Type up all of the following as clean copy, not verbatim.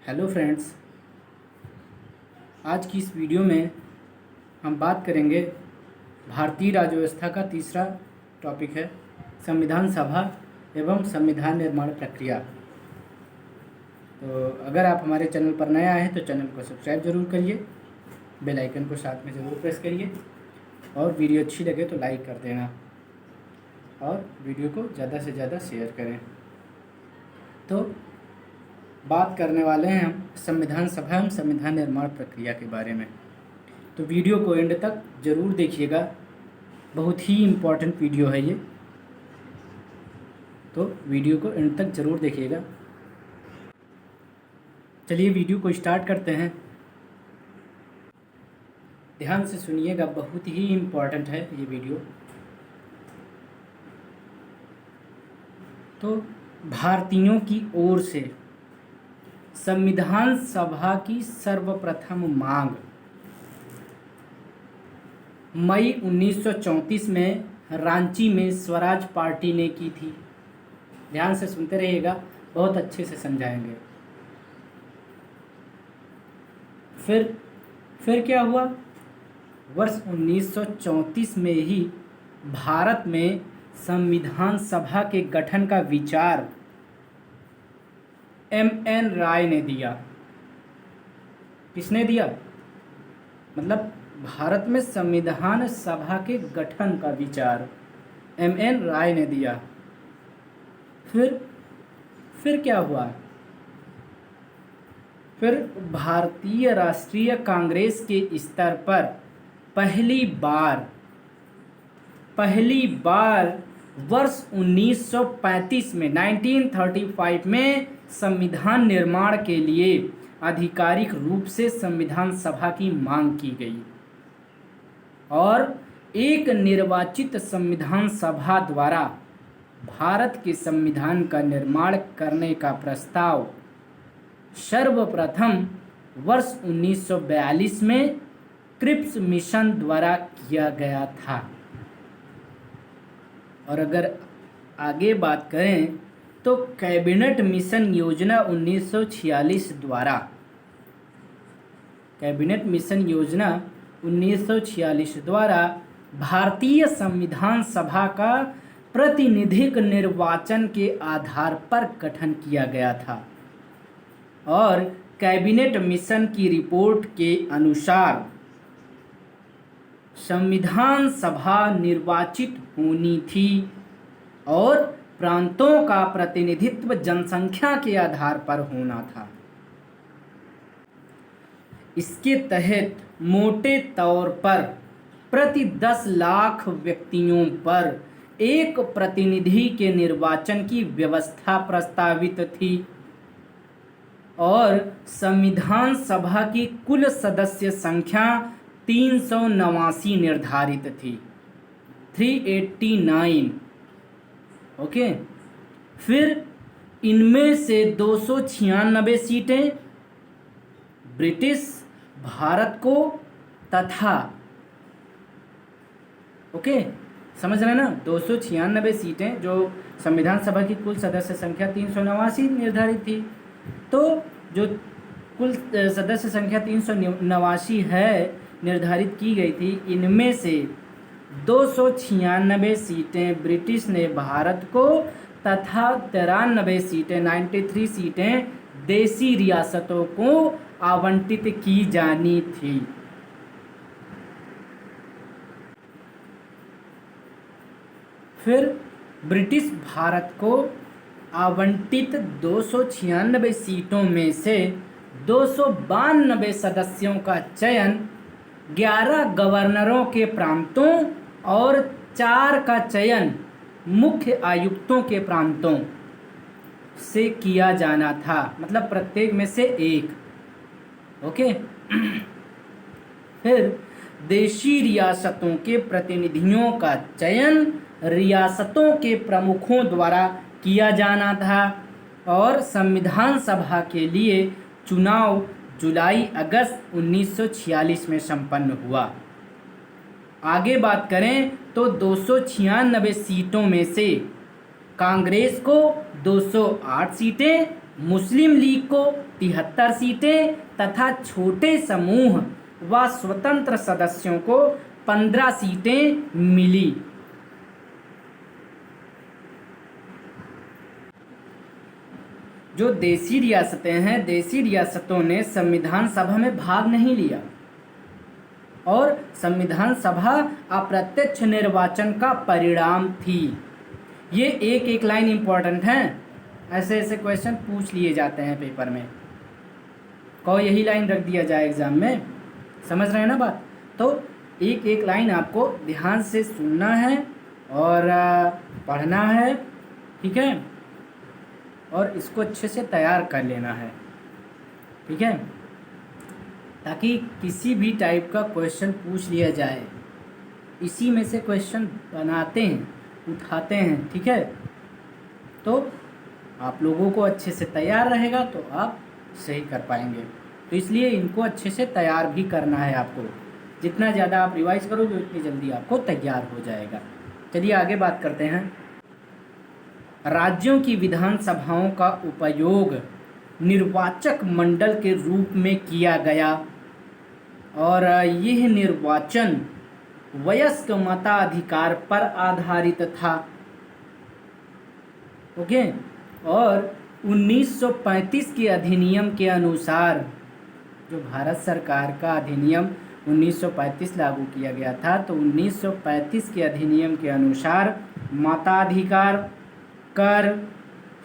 Hello friends, आज की इस वीडियो में हम बात करेंगे भारतीय राज्य व्यवस्था का तीसरा टॉपिक है संविधान सभा एवं संविधान निर्माण प्रक्रिया। तो अगर आप हमारे चैनल पर नए आए हैं तो चैनल को सब्सक्राइब ज़रूर करिए, बेल आइकन को साथ में ज़रूर प्रेस करिए और वीडियो अच्छी लगे तो लाइक कर देना और वीडियो को ज़्यादा से ज़्यादा शेयर करें। तो बात करने वाले हैं हम संविधान सभा एवं संविधान निर्माण प्रक्रिया के बारे में। तो वीडियो को एंड तक ज़रूर देखिएगा, बहुत ही इम्पोर्टेंट वीडियो है ये। तो वीडियो को एंड तक ज़रूर देखिएगा। चलिए वीडियो को स्टार्ट करते हैं। ध्यान से सुनिएगा, बहुत ही इम्पोर्टेंट है ये वीडियो। तो भारतीयों की ओर से संविधान सभा की सर्वप्रथम मांग मई 1934 में रांची में स्वराज पार्टी ने की थी। ध्यान से सुनते रहिएगा, बहुत अच्छे से समझाएंगे। फिर क्या हुआ? वर्ष 1934 में ही भारत में संविधान सभा के गठन का विचार M.N. राय ने दिया। किसने दिया? मतलब भारत में संविधान सभा के गठन का विचार M.N. राय ने दिया। फिर क्या हुआ? फिर भारतीय राष्ट्रीय कांग्रेस के स्तर पर पहली बार वर्ष 1935 में 1935 में संविधान निर्माण के लिए आधिकारिक रूप से संविधान सभा की मांग की गई और एक निर्वाचित संविधान सभा द्वारा भारत के संविधान का निर्माण करने का प्रस्ताव सर्वप्रथम वर्ष 1942 में क्रिप्स मिशन द्वारा किया गया था। और अगर आगे बात करें तो कैबिनेट मिशन योजना 1946 द्वारा भारतीय संविधान सभा का प्रतिनिधिक निर्वाचन के आधार पर गठन किया गया था और कैबिनेट मिशन की रिपोर्ट के अनुसार संविधान सभा निर्वाचित होनी थी और प्रांतों का प्रतिनिधित्व जनसंख्या के आधार पर होना था। इसके तहत मोटे तौर पर प्रति 10 लाख व्यक्तियों पर एक प्रतिनिधि के निर्वाचन की व्यवस्था प्रस्तावित थी और संविधान सभा की कुल सदस्य संख्या 389 निर्धारित थी, 389। ओके। फिर इनमें से 296 सीटें ब्रिटिश भारत को तथा समझ रहे हैं ना, 296 सीटें जो संविधान सभा की कुल सदस्य संख्या 389 निर्धारित थी। तो जो कुल सदस्य संख्या 389 है निर्धारित की गई थी, इनमें से 296 सीटें ब्रिटिश ने भारत को तथा 93 सीटें 93 सीटें देसी रियासतों को आवंटित की जानी थी। फिर ब्रिटिश भारत को आवंटित 296 सीटों में से 292 सदस्यों का चयन 11 गवर्नरों के प्रांतों और 4 का चयन मुख्य आयुक्तों के प्रांतों से किया जाना था, मतलब प्रत्येक में से एक। ओके। फिर देशी रियासतों के प्रतिनिधियों का चयन रियासतों के प्रमुखों द्वारा किया जाना था और संविधान सभा के लिए चुनाव जुलाई-अगस्त 1946 में संपन्न हुआ। आगे बात करें तो 296 सीटों में से कांग्रेस को 208 सीटें मुस्लिम लीग को 73 सीटें तथा छोटे समूह व स्वतंत्र सदस्यों को 15 सीटें मिली। जो देशी रियासतें हैं, देशी रियासतों ने संविधान सभा में भाग नहीं लिया और संविधान सभा अप्रत्यक्ष निर्वाचन का परिणाम थी। ये एक एक लाइन इंपॉर्टेंट है, ऐसे ऐसे क्वेश्चन पूछ लिए जाते हैं पेपर में। को यही लाइन रख दिया जाए एग्जाम में, समझ रहे हैं ना बात। तो एक एक लाइन आपको ध्यान से सुनना है और पढ़ना है, ठीक है, और इसको अच्छे से तैयार कर लेना है, ठीक है, ताकि किसी भी टाइप का क्वेश्चन पूछ लिया जाए इसी में से क्वेश्चन बनाते हैं, उठाते हैं, ठीक है। तो आप लोगों को अच्छे से तैयार रहेगा तो आप सही कर पाएंगे। तो इसलिए इनको अच्छे से तैयार भी करना है आपको। जितना ज़्यादा आप रिवाइज करोगे उतनी जल्दी आपको तैयार हो जाएगा। चलिए आगे बात करते हैं। राज्यों की विधानसभाओं का उपयोग निर्वाचक मंडल के रूप में किया गया और यह निर्वाचन वयस्क मताधिकार पर आधारित था। ओके। और 1935 के अधिनियम के अनुसार, जो भारत सरकार का अधिनियम 1935 लागू किया गया था, तो 1935 के अधिनियम के अनुसार मताधिकार कर,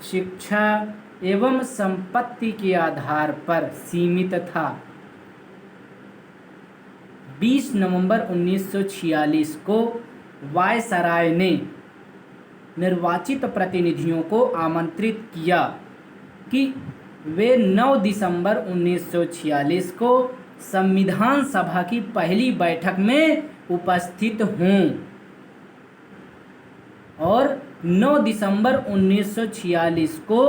शिक्षा एवं संपत्ति के आधार पर सीमित था। 20 नवंबर 1946 को वायसराय ने निर्वाचित प्रतिनिधियों को आमंत्रित किया कि वे 9 दिसंबर 1946 को संविधान सभा की पहली बैठक में उपस्थित हों और 9 दिसंबर 1946 को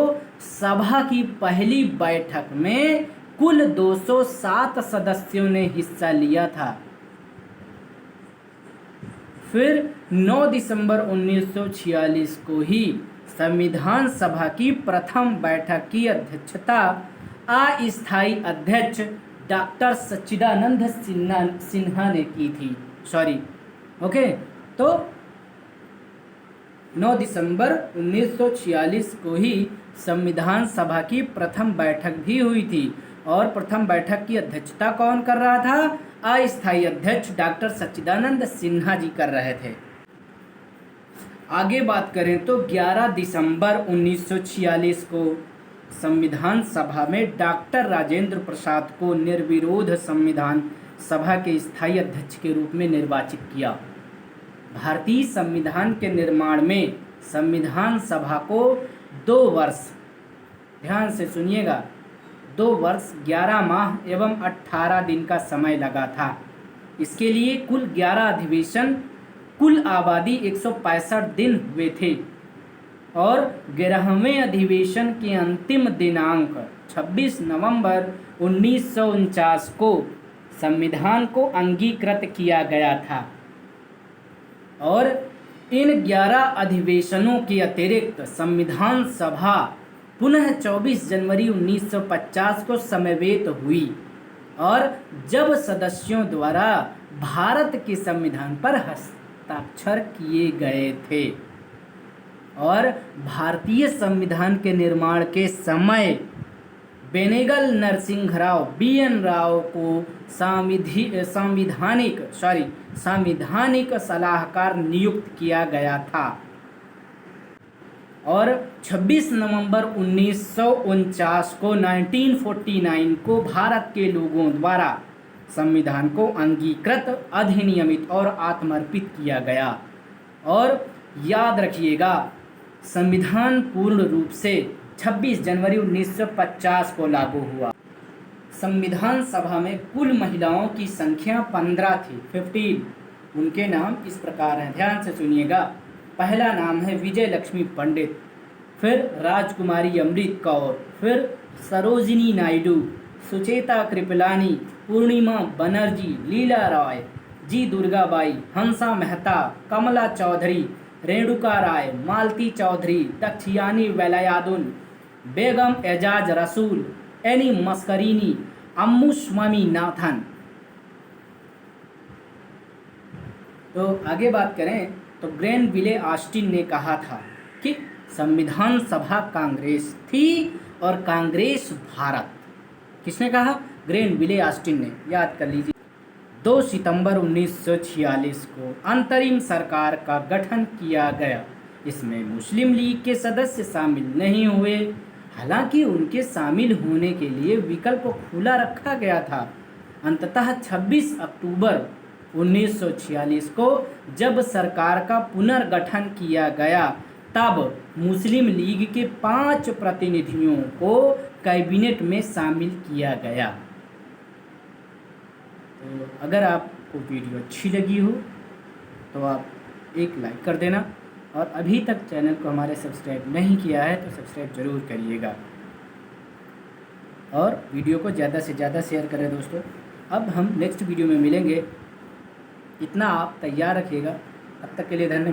सभा की पहली बैठक में कुल 207 सदस्यों ने हिस्सा लिया था। फिर 9 दिसंबर 1946 को ही संविधान सभा की प्रथम बैठक की अध्यक्षता अस्थायी अध्यक्ष डॉक्टर सच्चिदानंद सिन्हा ने की थी। ओके। तो 9 दिसंबर 1946 को ही संविधान सभा की प्रथम बैठक भी हुई थी और प्रथम बैठक की अध्यक्षता कौन कर रहा था? अस्थायी अध्यक्ष डॉक्टर सच्चिदानंद सिन्हा जी कर रहे थे। आगे बात करें तो 11 दिसंबर 1946 को संविधान सभा में डॉक्टर राजेंद्र प्रसाद को निर्विरोध संविधान सभा के स्थायी अध्यक्ष के रूप में निर्वाचित किया। भारतीय संविधान के निर्माण में संविधान सभा को 2 वर्ष, ध्यान से सुनिएगा, 2 वर्ष 11 माह एवं 18 दिन का समय लगा था। इसके लिए कुल 11 अधिवेशन, कुल आबादी 165 दिन हुए थे और 11वें अधिवेशन के अंतिम दिनांक 26 नवंबर 1949 को संविधान को अंगीकृत किया गया था। और इन 11 अधिवेशनों के अतिरिक्त संविधान सभा पुनः 24 जनवरी 1950 को समवेत हुई और जब सदस्यों द्वारा भारत के संविधान पर हस्ताक्षर किए गए थे और भारतीय संविधान के निर्माण के समय बेनेगल नरसिंह राव BN राव को सांविधानिक सलाहकार नियुक्त किया गया था और 26 नवंबर 1949 को 1949 को भारत के लोगों द्वारा संविधान को अंगीकृत, अधिनियमित और आत्मर्पित किया गया। और याद रखिएगा, संविधान पूर्ण रूप से 26 जनवरी 1950 को लागू हुआ। संविधान सभा में कुल महिलाओं की संख्या 15 थी, 15। उनके नाम इस प्रकार हैं, ध्यान से सुनिएगा। पहला नाम है विजय लक्ष्मी पंडित, फिर राजकुमारी अमृत कौर, फिर सरोजिनी नायडू, सुचेता कृपलानी, पूर्णिमा बनर्जी, लीला रॉय, जी दुर्गाबाई, हंसा मेहता, कमला चौधरी, रेणुका राय, मालती चौधरी, दक्षयानी वेलायादुन, बेगम एजाज रसूल, एनी मस्करीनी, अम्मू स्वामीनाथन। तो आगे बात करें तो ग्रेनविले ऑस्टिन ने कहा था कि संविधान सभा कांग्रेस थी और कांग्रेस भारत। किसने कहा? ग्रेनविले ऑस्टिन ने, याद कर लीजिए। 2 सितंबर 1946 को अंतरिम सरकार का गठन किया गया। इसमें मुस्लिम लीग के सदस्य शामिल नहीं हुए, हालांकि उनके शामिल होने के लिए विकल्प खुला रखा गया था। अंततः 26 अक्टूबर 1946 को जब सरकार का पुनर्गठन किया गया, तब मुस्लिम लीग के 5 प्रतिनिधियों को कैबिनेट में शामिल किया गया। तो अगर आपको वीडियो अच्छी लगी हो तो आप एक लाइक कर देना, और अभी तक चैनल को हमारे सब्सक्राइब नहीं किया है तो सब्सक्राइब ज़रूर करिएगा, और वीडियो को ज़्यादा से ज़्यादा शेयर करें दोस्तों। अब हम नेक्स्ट वीडियो में मिलेंगे, इतना आप तैयार रखिएगा। तब तक के लिए धन्यवाद।